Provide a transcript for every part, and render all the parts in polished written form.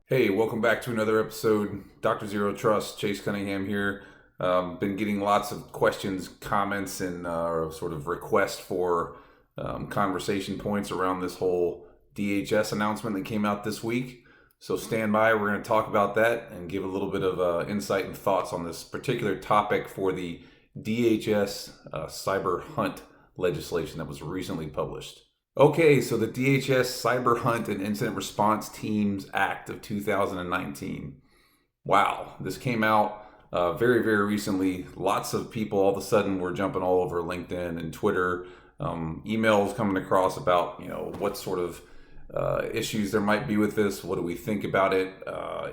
Hey, welcome back to another episode. Dr. Zero Trust, Chase Cunningham here. Been getting lots of questions, comments, and sort of requests for conversation points around this whole DHS announcement that came out this week. So stand by. We're going to talk about that and give a little bit of insight and thoughts on this particular topic for the DHS Cyber Hunt legislation that was recently published. Okay, so the DHS Cyber Hunt and Incident Response Teams Act of 2019. Wow, this came out very, very recently. Lots of people all of a sudden were jumping all over LinkedIn and Twitter. Emails coming across about what sort of issues there might be with this. What do we think about it?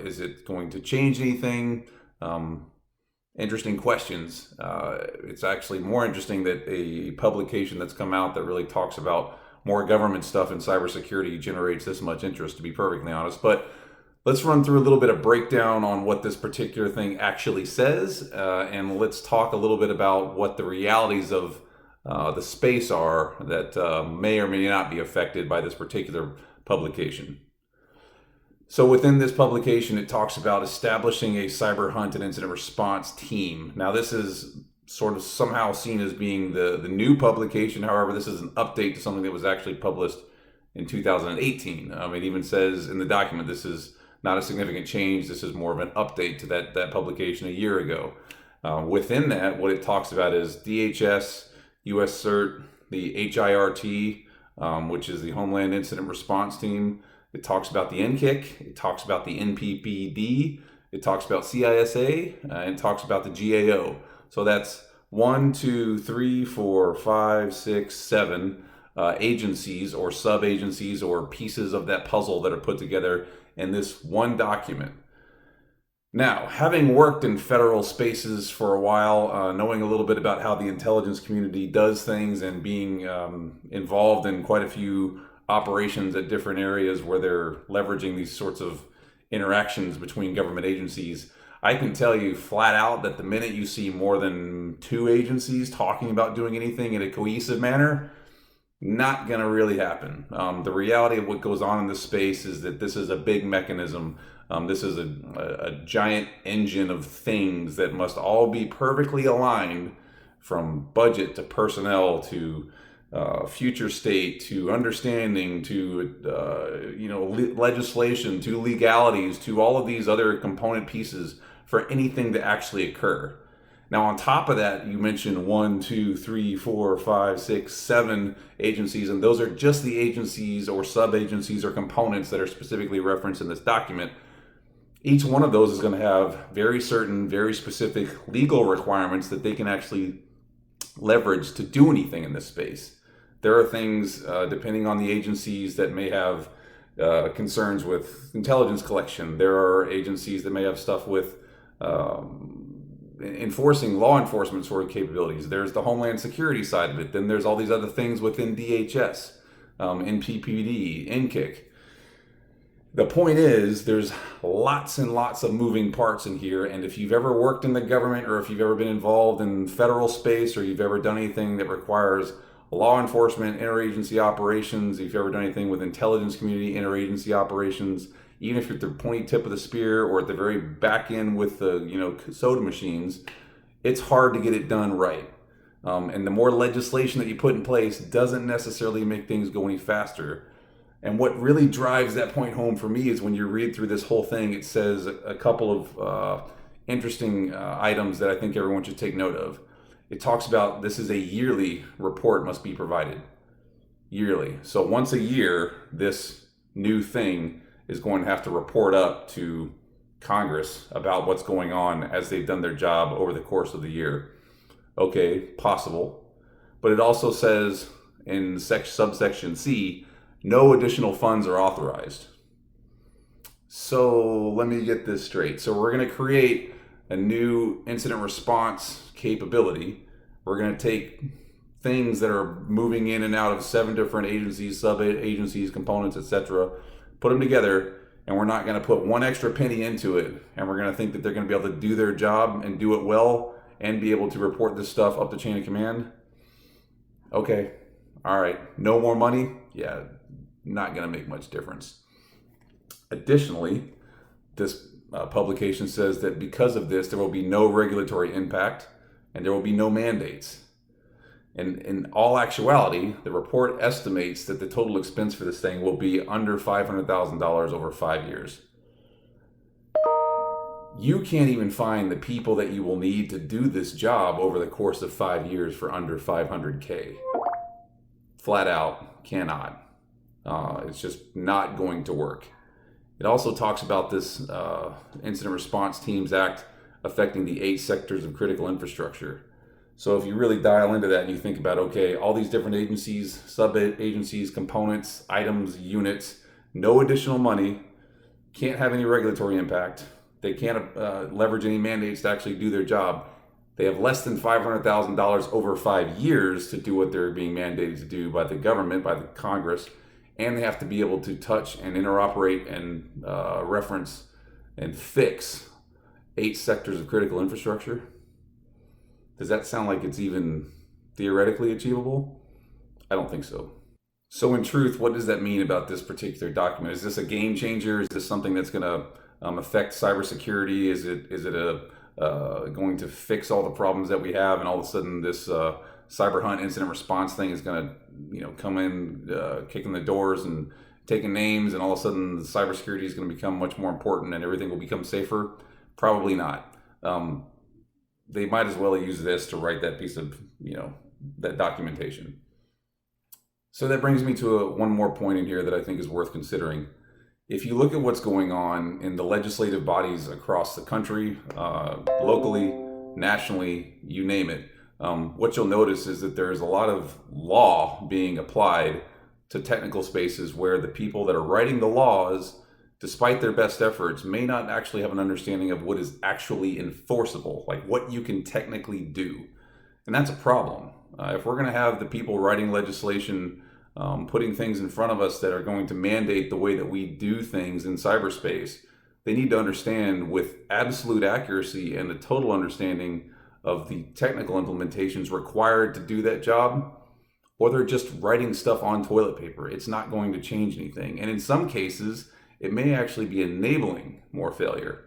Is it going to change anything? Interesting questions. It's actually more interesting that a publication that's come out that really talks about more government stuff in cybersecurity generates this much interest, to be perfectly honest. But let's run through a little bit of breakdown on what this particular thing actually says, and let's talk a little bit about what the realities of the space are that may or may not be affected by this particular publication. So within this publication, it talks about establishing a cyber hunt and incident response team. Now, this is sort of somehow seen as being the new publication. However, this is an update to something that was actually published in 2018. It even says in the document this is not a significant change. This is more of an update to that publication a year ago. Within that, what it talks about is DHS, US CERT, the HIRT, which is the Homeland Incident Response Team. It talks about the NKIC. It talks about the NPPD. It talks about CISA, and it talks about the GAO. So that's 1, 2, 3, 4, 5, 6, 7 agencies or sub-agencies or pieces of that puzzle that are put together in this one document. Now, having worked in federal spaces for a while, knowing a little bit about how the intelligence community does things and being involved in quite a few operations at different areas where they're leveraging these sorts of interactions between government agencies, I can tell you flat out that the minute you see more than two agencies talking about doing anything in a cohesive manner, not going to really happen. The reality of what goes on in this space is that this is a big mechanism. This is a giant engine of things that must all be perfectly aligned, from budget to personnel to future state to understanding to legislation to legalities to all of these other component pieces for anything to actually occur. Now, on top of that, you mentioned 1, 2, 3, 4, 5, 6, 7 agencies, and those are just the agencies or sub-agencies or components that are specifically referenced in this document. Each one of those is going to have very certain, very specific legal requirements that they can actually leverage to do anything in this space. There are things, depending on the agencies, that may have concerns with intelligence collection. There are agencies that may have stuff with enforcing law enforcement sort of capabilities. There's the Homeland Security side of it. Then there's all these other things within DHS, NPPD, NKIC. The point is, there's lots and lots of moving parts in here, and if you've ever worked in the government or if you've ever been involved in federal space or you've ever done anything that requires law enforcement, interagency operations, if you've ever done anything with intelligence community, interagency operations, even if you're at the pointy tip of the spear or at the very back end with the soda machines, it's hard to get it done right. And the more legislation that you put in place doesn't necessarily make things go any faster. And what really drives that point home for me is when you read through this whole thing, it says a couple of interesting items that I think everyone should take note of. It talks about this is a yearly report must be provided. Yearly. So once a year, this new thing is going to have to report up to Congress about what's going on as they've done their job over the course of the year. Okay, possible. But it also says in subsection C, no additional funds are authorized. So let me get this straight. So we're going to create a new incident response capability. We're going to take things that are moving in and out of 7 different agencies, sub-agencies, components, etc., put them together, and we're not going to put one extra penny into it, and we're going to think that they're going to be able to do their job and do it well and be able to report this stuff up the chain of command. Okay, All right, no more money? Yeah, not going to make much difference. Additionally, this publication says that because of this, there will be no regulatory impact and there will be no mandates. And in all actuality, the report estimates that the total expense for this thing will be under $500,000 over 5 years. You can't even find the people that you will need to do this job over the course of 5 years for under $500K. Flat out cannot. It's just not going to work. It also talks about this Incident Response Teams Act affecting the 8 sectors of critical infrastructure. So if you really dial into that and you think about, okay, all these different agencies, sub-agencies, components, items, units, no additional money, can't have any regulatory impact. They can't leverage any mandates to actually do their job. They have less than $500,000 over 5 years to do what they're being mandated to do by the government, by the Congress. And they have to be able to touch and interoperate and reference and fix 8 sectors of critical infrastructure. Does that sound like it's even theoretically achievable? I don't think so. So in truth, what does that mean about this particular document? Is this a game changer? Is this something that's going to affect cybersecurity? Is it going to fix all the problems that we have, and all of a sudden this Cyber Hunt incident response thing is going to come in kicking the doors and taking names, and all of a sudden cybersecurity is going to become much more important and everything will become safer? Probably not. They might as well use this to write that piece of that documentation. So that brings me to one more point in here that I think is worth considering. If you look at what's going on in the legislative bodies across the country, locally, nationally, you name it, what you'll notice is that there's a lot of law being applied to technical spaces where the people that are writing the laws, despite their best efforts, may not actually have an understanding of what is actually enforceable, like what you can technically do. And that's a problem. If we're going to have the people writing legislation putting things in front of us that are going to mandate the way that we do things in cyberspace, they need to understand with absolute accuracy and a total understanding of the technical implementations required to do that job, or they're just writing stuff on toilet paper. It's not going to change anything. And in some cases, it may actually be enabling more failure.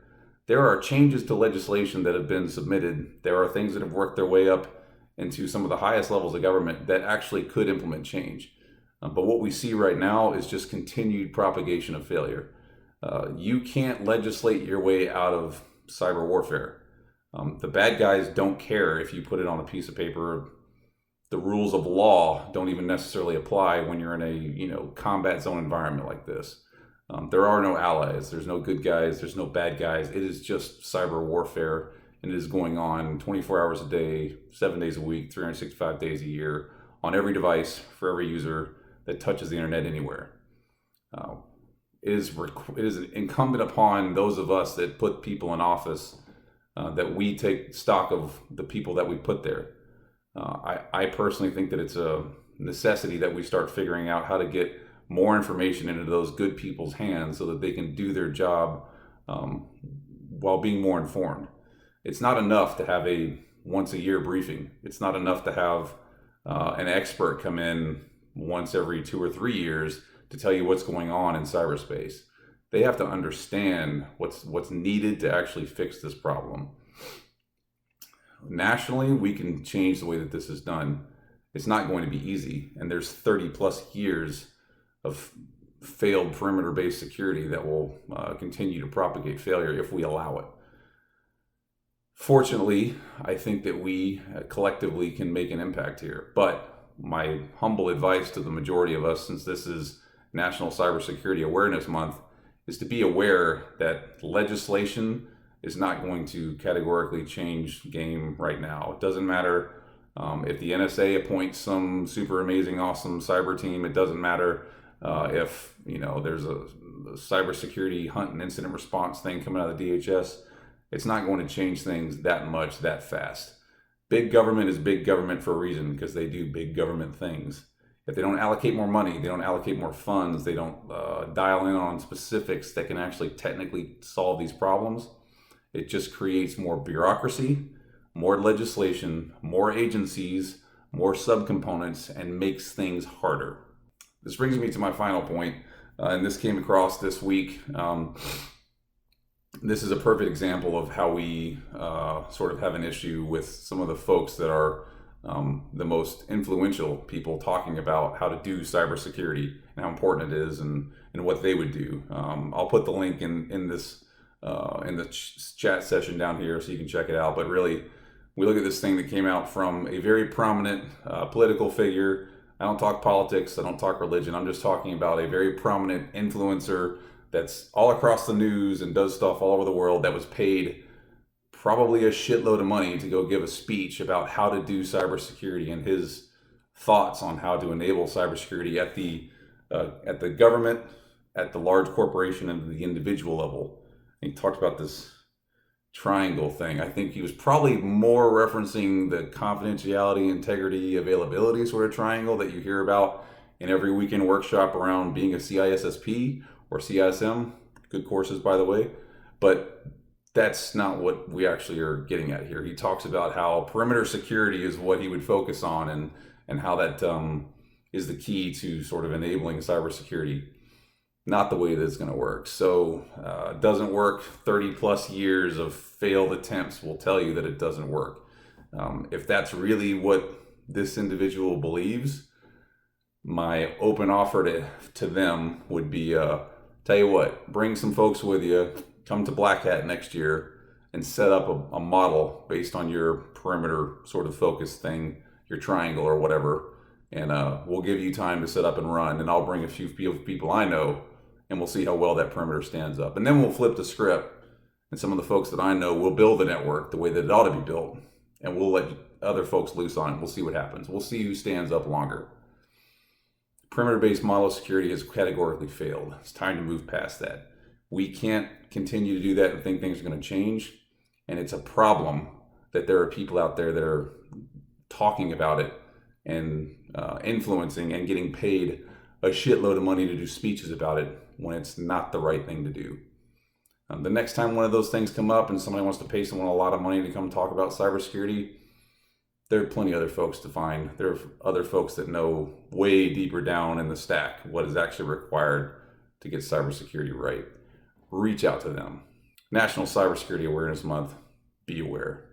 There are changes to legislation that have been submitted. There are things that have worked their way up into some of the highest levels of government that actually could implement change. But what we see right now is just continued propagation of failure. You can't legislate your way out of cyber warfare. The bad guys don't care if you put it on a piece of paper. The rules of law don't even necessarily apply when you're in a combat zone environment like this. There are no allies. There's no good guys. There's no bad guys. It is just cyber warfare, and it is going on 24 hours a day, 7 days a week, 365 days a year, on every device, for every user that touches the internet anywhere. It is incumbent upon those of us that put people in office that we take stock of the people that we put there. I personally think that it's a necessity that we start figuring out how to get more information into those good people's hands so that they can do their job while being more informed. It's not enough to have a once a year briefing. It's not enough to have an expert come in once every 2 or 3 years to tell you what's going on in cyberspace. They have to understand what's needed to actually fix this problem. Nationally, we can change the way that this is done. It's not going to be easy, and there's 30 plus years of failed perimeter-based security that will continue to propagate failure if we allow it. Fortunately, I think that we collectively can make an impact here, but my humble advice to the majority of us, since this is National Cybersecurity Awareness Month, is to be aware that legislation is not going to categorically change the game right now. It doesn't matter if the NSA appoints some super amazing, awesome cyber team. It doesn't matter if there's a cybersecurity hunt and incident response thing coming out of the DHS. It's not going to change things that much that fast. Big government is big government for a reason, because they do big government things. If they don't allocate more money, they don't allocate more funds, they don't dial in on specifics that can actually technically solve these problems, it just creates more bureaucracy, more legislation, more agencies, more subcomponents and makes things harder. This brings me to my final point, and this came across this week. This is a perfect example of how we sort of have an issue with some of the folks that are the most influential people talking about how to do cybersecurity and how important it is and what they would do. I'll put the link in this in the chat session down here so you can check it out. But really, we look at this thing that came out from a very prominent political figure. I don't talk politics, I don't talk religion. I'm just talking about a very prominent influencer that's all across the news and does stuff all over the world, that was paid probably a shitload of money to go give a speech about how to do cybersecurity and his thoughts on how to enable cybersecurity at the government, at the large corporation, and the individual level. And he talked about this triangle thing. I think he was probably more referencing the confidentiality, integrity, availability sort of triangle that you hear about in every weekend workshop around being a CISSP or CISM. Good courses, by the way. But that's not what we actually are getting at here. He talks about how perimeter security is what he would focus on, and how that is the key to sort of enabling cybersecurity. Not the way that it's going to work. So it doesn't work. 30 plus years of failed attempts will tell you that it doesn't work. If that's really what this individual believes, my open offer to them would be, tell you what, bring some folks with you, come to Black Hat next year and set up a model based on your perimeter sort of focus thing, your triangle or whatever. And we'll give you time to set up and run, and I'll bring a few people I know, and we'll see how well that perimeter stands up. And then we'll flip the script, and some of the folks that I know will build the network the way that it ought to be built, and we'll let other folks loose on it. We'll see what happens. We'll see who stands up longer. Perimeter-based model of security has categorically failed. It's time to move past that. We can't continue to do that and think things are going to change, and it's a problem that there are people out there that are talking about it and influencing and getting paid a shitload of money to do speeches about it when it's not the right thing to do. The next time one of those things come up and somebody wants to pay someone a lot of money to come talk about cybersecurity, there are plenty of other folks to find. There are other folks that know way deeper down in the stack what is actually required to get cybersecurity right. Reach out to them. National Cybersecurity Awareness Month. Be aware.